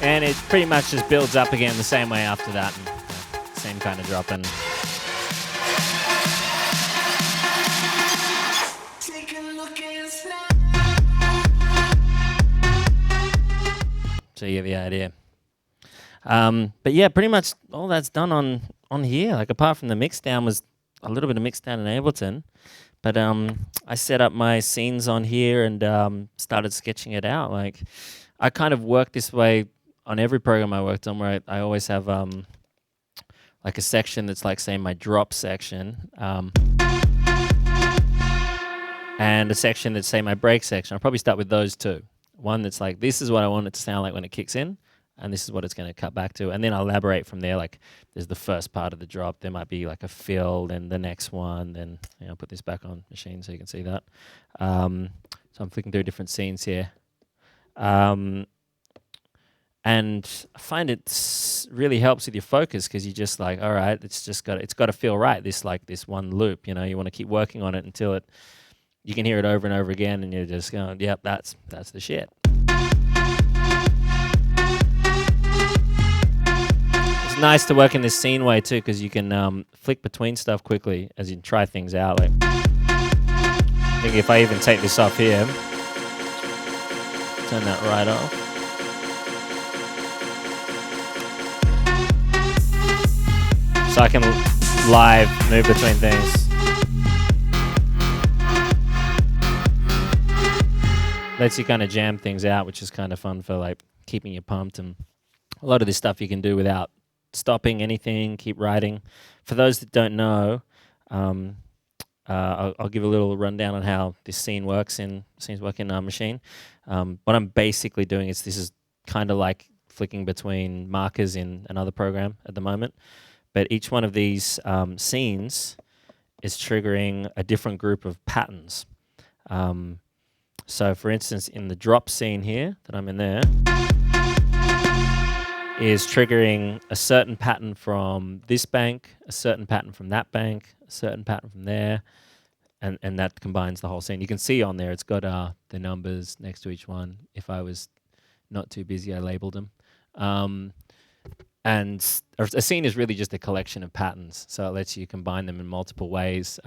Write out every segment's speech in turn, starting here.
And it pretty much just builds up again the same way after that, and same kind of drop in. So you have the idea. But yeah, pretty much all that's done on here. Like apart from the mix down was a little bit of mix down in Ableton. But I set up my scenes on here and started sketching it out. Like I kind of work this way on every program I worked on, where I always have like a section that's like, say, my drop section, and a section that's, say, my break section. I'll probably start with those two. One that's like, this is what I want it to sound like when it kicks in, and this is what it's going to cut back to. And then I'll elaborate from there. Like there's the first part of the drop. There might be like a fill, then the next one. Then I'll put this back on machine so you can see that. So I'm flicking through different scenes here. And I find it really helps with your focus, because you just like, all right, it's got to feel right. This one loop, you want to keep working on it until you can hear it over and over again, and you're just going, yep, that's the shit. It's nice to work in this scene way too, because you can flick between stuff quickly as you try things out. Like, I think if I even take this off here, turn that right off. So I can live move between things. Lets you kind of jam things out, which is kind of fun for like keeping you pumped. And a lot of this stuff you can do without stopping anything, keep writing. For those that don't know, I'll give a little rundown on how this scene works in Machine. What I'm basically doing is, this is kind of like flicking between markers in another program at the moment. But each one of these scenes is triggering a different group of patterns. So for instance, in the drop scene here that I'm in there, is triggering a certain pattern from this bank, a certain pattern from that bank, a certain pattern from there, and that combines the whole scene. You can see on there it's got the numbers next to each one. If I was not too busy, I labeled them. And a scene is really just a collection of patterns, so it lets you combine them in multiple ways.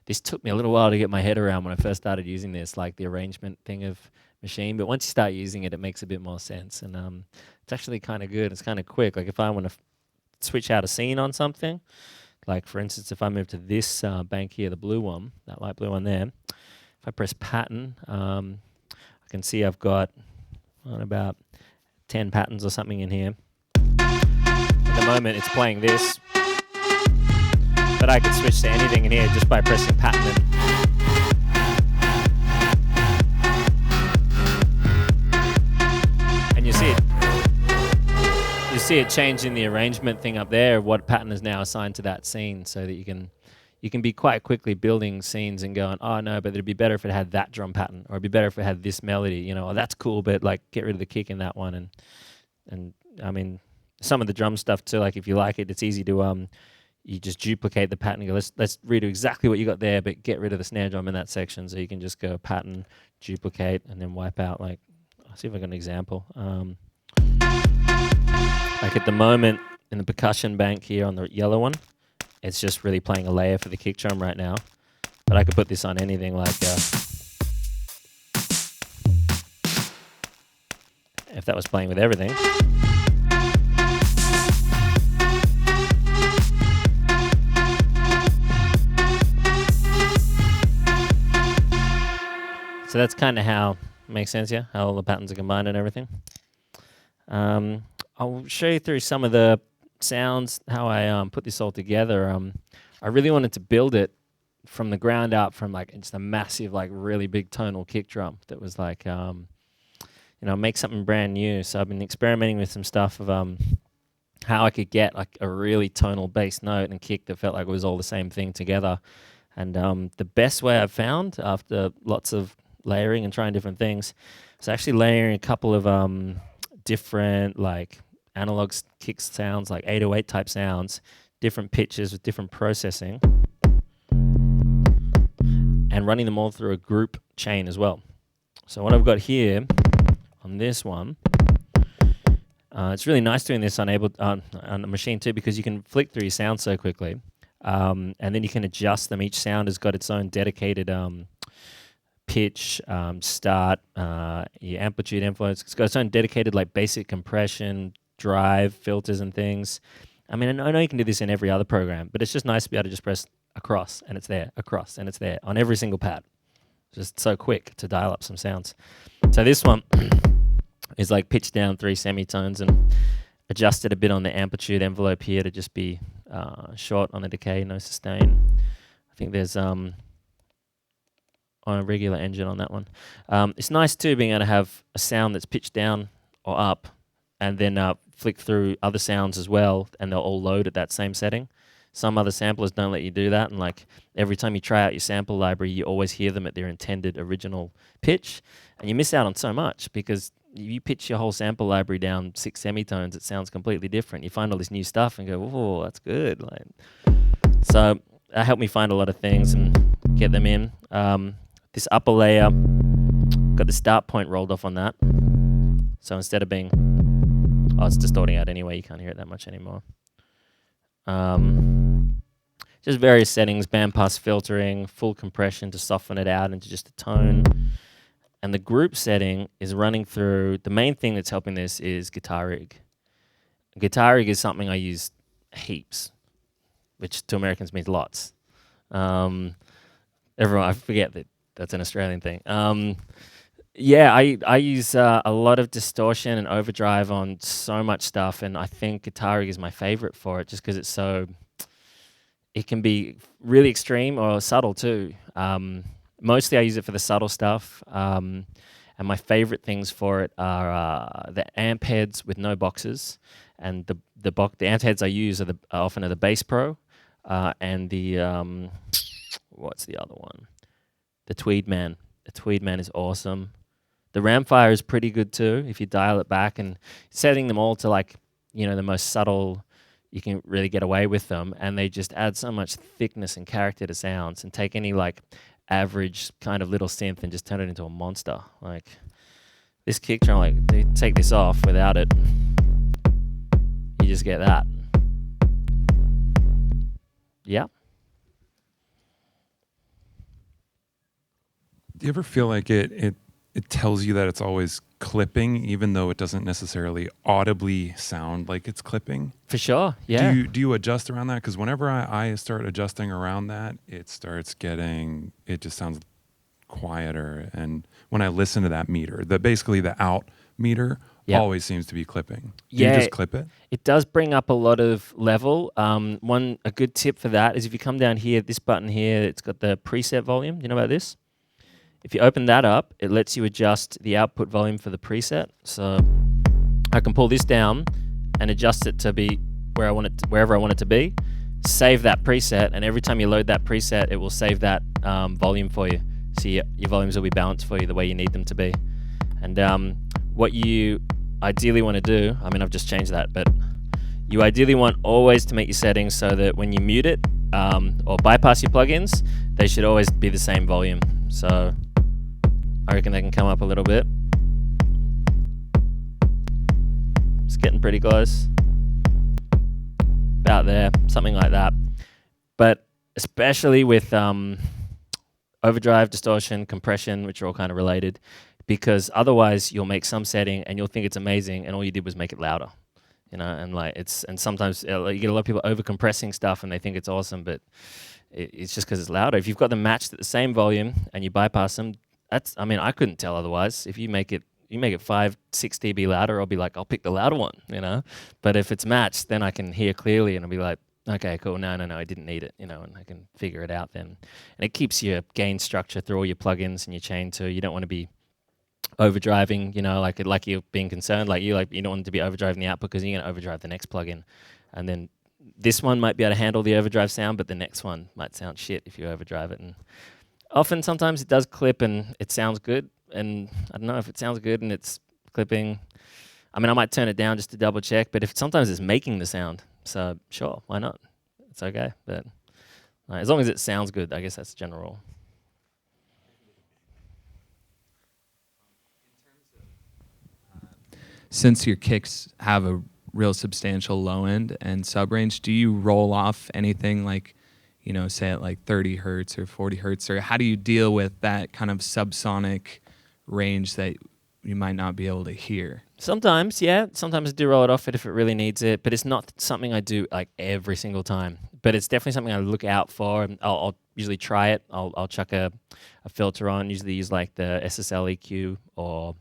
This took me a little while to get my head around when I first started using this, like the arrangement thing of Machine. But once you start using it, it makes a bit more sense, and it's actually kind of good. It's kind of quick. Like if I want to switch out a scene on something, like for instance, if I move to this bank here, the blue one, that light blue one there, if I press pattern, I can see I've got about 10 patterns or something in here. At the moment it's playing this, but I could switch to anything in here just by pressing pattern and you see it changing the arrangement thing up there, what pattern is now assigned to that scene, so that you can be quite quickly building scenes and going, oh no, but it'd be better if it had that drum pattern, or it'd be better if it had this melody, oh, that's cool, but like get rid of the kick in that one. And I mean, some of the drum stuff too, like if you like it, it's easy to you just duplicate the pattern and go, let's redo exactly what you got there, but get rid of the snare drum in that section. So you can just go pattern, duplicate, and then wipe out. Like, I'll see if I got an example. Like at the moment in the percussion bank here on the yellow one, it's just really playing a layer for the kick drum right now. But I could put this on anything, like if that was playing with everything. So that's kind of how, makes sense, yeah? How all the patterns are combined and everything. I'll show you through some of the sounds, how I put this all together. I really wanted to build it from the ground up, from like just a massive, like really big tonal kick drum that was like, make something brand new. So I've been experimenting with some stuff of how I could get like a really tonal bass note and kick that felt like it was all the same thing together. And the best way I've found, after lots of layering and trying different things, is actually layering a couple of different like analog kick sounds, like 808 type sounds, different pitches with different processing, and running them all through a group chain as well. So what I've got here on this one, it's really nice doing this on a machine too, because you can flick through your sounds so quickly, and then you can adjust them. Each sound has got its own dedicated pitch, start, your amplitude, influence. It's got its own dedicated like basic compression, drive, filters and things. I mean, I know you can do this in every other program, but it's just nice to be able to just press across and it's there, across and it's there on every single pad. Just so quick to dial up some sounds. So this one is like pitched down 3 semitones and adjusted a bit on the amplitude envelope here to just be short on the decay, no sustain. I think there's on a regular engine on that one. It's nice too being able to have a sound that's pitched down or up and then flick through other sounds as well, and they'll all load at that same setting. Some other samplers don't let you do that, and like every time you try out your sample library, you always hear them at their intended original pitch, and you miss out on so much because you pitch your whole sample library down 6 semitones, it sounds completely different. You find all this new stuff and go, "Oh, that's good!" Like, so that helped me find a lot of things and get them in. This upper layer got the start point rolled off on that, so instead of being, it's distorting out anyway. You can't hear it that much anymore. Just various settings, bandpass filtering, full compression to soften it out into just a tone. And the group setting is running through, the main thing that's helping this is Guitar Rig. Guitar Rig is something I use heaps, which to Americans means lots. Everyone, I forget that that's an Australian thing. Yeah, I use a lot of distortion and overdrive on so much stuff, and I think Guitar Rig is my favorite for it just because it's so, it can be really extreme or subtle too. Mostly I use it for the subtle stuff, and my favorite things for it are the amp heads with no boxes, and the amp heads I use are often the Bass Pro, and the what's the other one? The Tweed Man. The Tweed Man is awesome. The Ramfire is pretty good too if you dial it back, and setting them all to like, you know, the most subtle, you can really get away with them, and they just add so much thickness and character to sounds, and take any like average kind of little synth and just turn it into a monster. Like this kick drum, like they take this off without it, you just get that. Yeah. Do you ever feel like it tells you that it's always clipping, even though it doesn't necessarily audibly sound like it's clipping? For sure, yeah. Do you adjust around that? Because whenever I start adjusting around that, it just sounds quieter. And when I listen to that meter, basically the out meter always seems to be clipping. Do you just clip it? It does bring up a lot of level. A good tip for that is if you come down here, this button here, it's got the preset volume. You know about this? If you open that up, it lets you adjust the output volume for the preset. So I can pull this down and adjust it to be wherever I want it to be. Save that preset, and every time you load that preset, it will save that volume for you. So your volumes will be balanced for you the way you need them to be. And what you ideally want to do, I mean, I've just changed that, but you ideally want always to make your settings so that when you mute it or bypass your plugins, they should always be the same volume. So I reckon they can come up a little bit. It's getting pretty close. About there, something like that. But especially with overdrive, distortion, compression, which are all kind of related, because otherwise you'll make some setting and you'll think it's amazing and all you did was make it louder. You know, and sometimes you get a lot of people over compressing stuff and they think it's awesome, but it's just because it's louder. If you've got them matched at the same volume and you bypass them, I couldn't tell otherwise. If you make it 5, 6 dB louder, I'll be like, I'll pick the louder one, you know? But if it's matched, then I can hear clearly and I'll be like, okay, cool, no, I didn't need it, you know, and I can figure it out then. And it keeps your gain structure through all your plugins and your chain too. You don't want to be overdriving, you know, like you're being concerned, you don't want to be overdriving the output because you're going to overdrive the next plugin. And then this one might be able to handle the overdrive sound, but the next one might sound shit if you overdrive it. And sometimes it does clip and it sounds good. And I don't know if it sounds good and it's clipping. I mean, I might turn it down just to double check, but if sometimes it's making the sound, so sure, why not? It's okay, but as long as it sounds good, I guess that's the general rule. Since your kicks have a real substantial low end and sub range, do you roll off anything like, you know, say at like 30 hertz or 40 hertz, or how do you deal with that kind of subsonic range that you might not be able to hear? Sometimes, yeah. Sometimes I do roll it off if it really needs it, but it's not something I do like every single time. But it's definitely something I look out for, and I'll usually try it. I'll chuck a filter on. Usually use like the SSL EQ or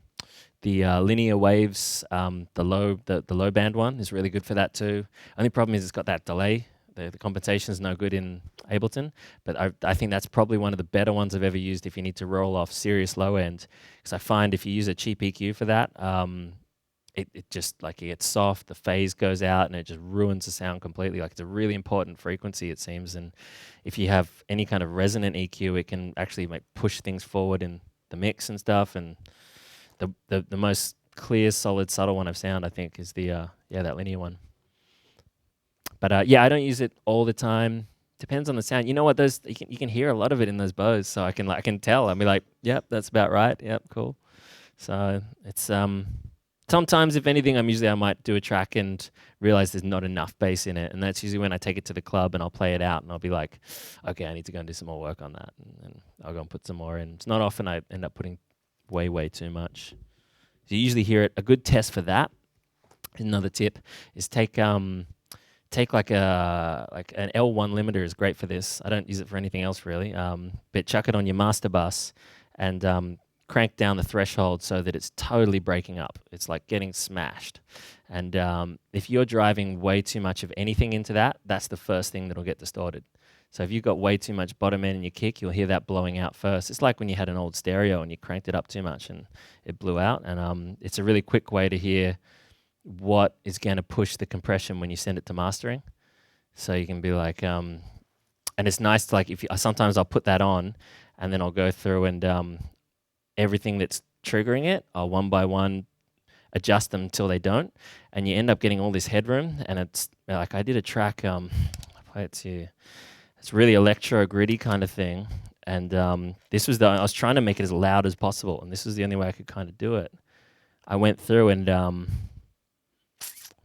the linear waves. The low band one is really good for that too. Only problem is it's got that delay. The compensation is no good in Ableton, but I think that's probably one of the better ones I've ever used if you need to roll off serious low end. Because I find if you use a cheap EQ for that, it just like it gets soft, the phase goes out, and it just ruins the sound completely. Like it's a really important frequency, it seems. And if you have any kind of resonant EQ, it can actually like push things forward in the mix and stuff. And the most clear, solid, subtle one I've found, I think, is the that linear one. But yeah, I don't use it all the time. Depends on the sound. You know what? Those you can hear a lot of it in those bows, so I can tell. I'll be like, yep, that's about right. Yep, cool. So it's sometimes, if anything, I might do a track and realize there's not enough bass in it, and that's usually when I take it to the club and I'll play it out and I'll be like, okay, I need to go and do some more work on that, and I'll go and put some more in. It's not often I end up putting way too much. So you usually hear it. A good test for that, another tip, is take like an L1 limiter is great for this. I don't use it for anything else really. But chuck it on your master bus and crank down the threshold so that it's totally breaking up. It's like getting smashed. And if you're driving way too much of anything into that, that's the first thing that'll get distorted. So if you've got way too much bottom end in your kick, you'll hear that blowing out first. It's like when you had an old stereo and you cranked it up too much and it blew out. And it's a really quick way to hear what is going to push the compression when you send it to mastering. So you can be like, and it's nice to like, sometimes I'll put that on and then I'll go through and everything that's triggering it, I'll one by one adjust them till they don't. And you end up getting all this headroom. And it's like, I did a track, I'll play it to you. It's really electro gritty kind of thing. And this was I was trying to make it as loud as possible. And this was the only way I could kind of do it. I went through and,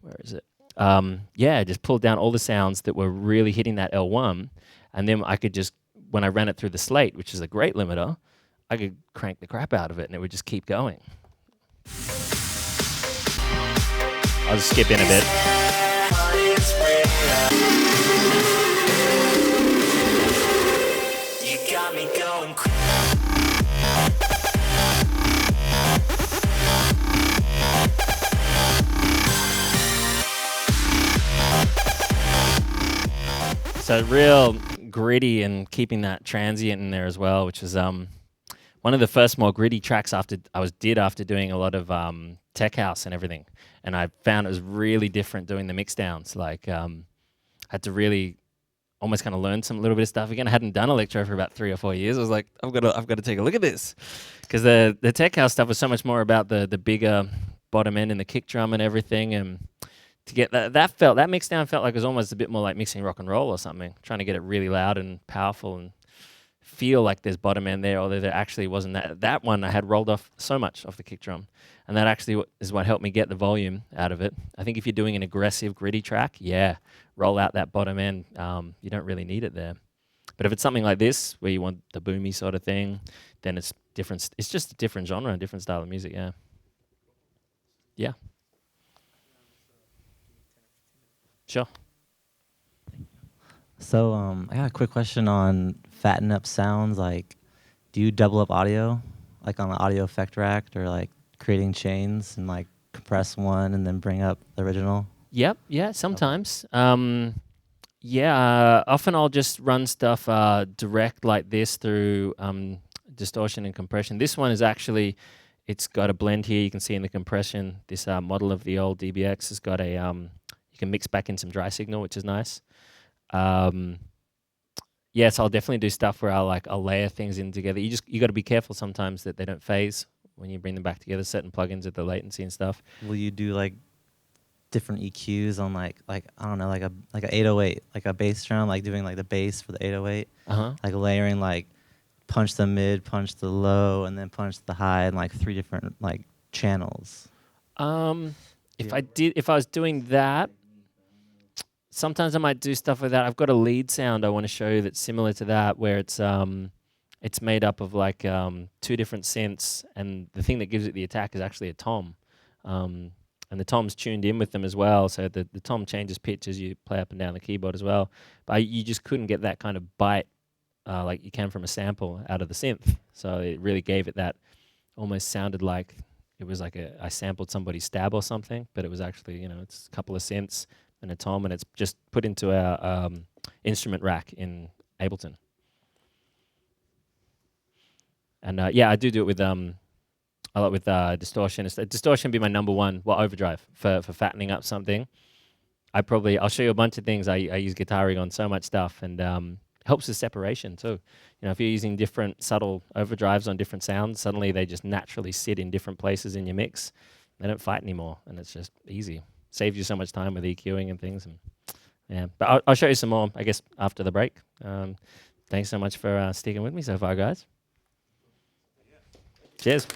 where is it? I just pulled down all the sounds that were really hitting that L1. And then I could just, when I ran it through the slate, which is a great limiter, I could crank the crap out of it and it would just keep going. I'll just skip in a bit. You got me going So real gritty and keeping that transient in there as well, which is one of the first more gritty tracks after doing a lot of tech house and everything. And I found it was really different doing the mix downs. Like had to really almost kind of learn a little bit of stuff again. I hadn't done electro for about 3 or 4 years. I was like, I've got to take a look at this, because the tech house stuff was so much more about the bigger bottom end and the kick drum and everything. And to get that mix down felt like it was almost a bit more like mixing rock and roll or something, trying to get it really loud and powerful and feel like there's bottom end there, although there actually wasn't. That one I had rolled off so much off the kick drum, and that actually is what helped me get the volume out of it. I think if you're doing an aggressive gritty track, roll out that bottom end. You don't really need it there. But if it's something like this, where you want the boomy sort of thing, then it's different. It's just a different genre, a different style of music, yeah. Sure. So I got a quick question on fatten up sounds. Like, do you double up audio, like on an audio effect rack, or like creating chains and like compress one and then bring up the original? Yep. Yeah. Sometimes. Often I'll just run stuff direct like this through distortion and compression. This one is actually, it's got a blend here. You can see in the compression, this model of the old DBX has got a you can mix back in some dry signal, which is nice. So I'll definitely do stuff where I'll layer things in together. You got to be careful sometimes that they don't phase when you bring them back together, certain plugins with the latency and stuff. Will you do like different EQs on like I don't know, like a 808, like a bass drum, like doing like the bass for the 808, like layering like punch the mid, punch the low, and then punch the high, and like 3 different like channels? If I was doing that, sometimes I might do stuff with that. I've got a lead sound I want to show you that's similar to that, where it's made up of like 2 different synths, and the thing that gives it the attack is actually a tom. And the tom's tuned in with them as well, so the tom changes pitch as you play up and down the keyboard as well. But you just couldn't get that kind of bite like you can from a sample out of the synth. So it really gave it that, almost sounded like it was like I sampled somebody's stab or something, but it was actually, it's a couple of synths and a tom, and it's just put into our instrument rack in Ableton. And I do it with a lot with distortion. Distortion would be my number one. Overdrive for fattening up something. I'll show you a bunch of things. I use guitar rig on so much stuff, and helps with separation too. If you're using different subtle overdrives on different sounds, suddenly they just naturally sit in different places in your mix. They don't fight anymore, and it's just easy. Saves you so much time with EQing and things. And yeah, but I'll show you some more, I guess, after the break. Thanks so much for sticking with me so far, guys. Cheers.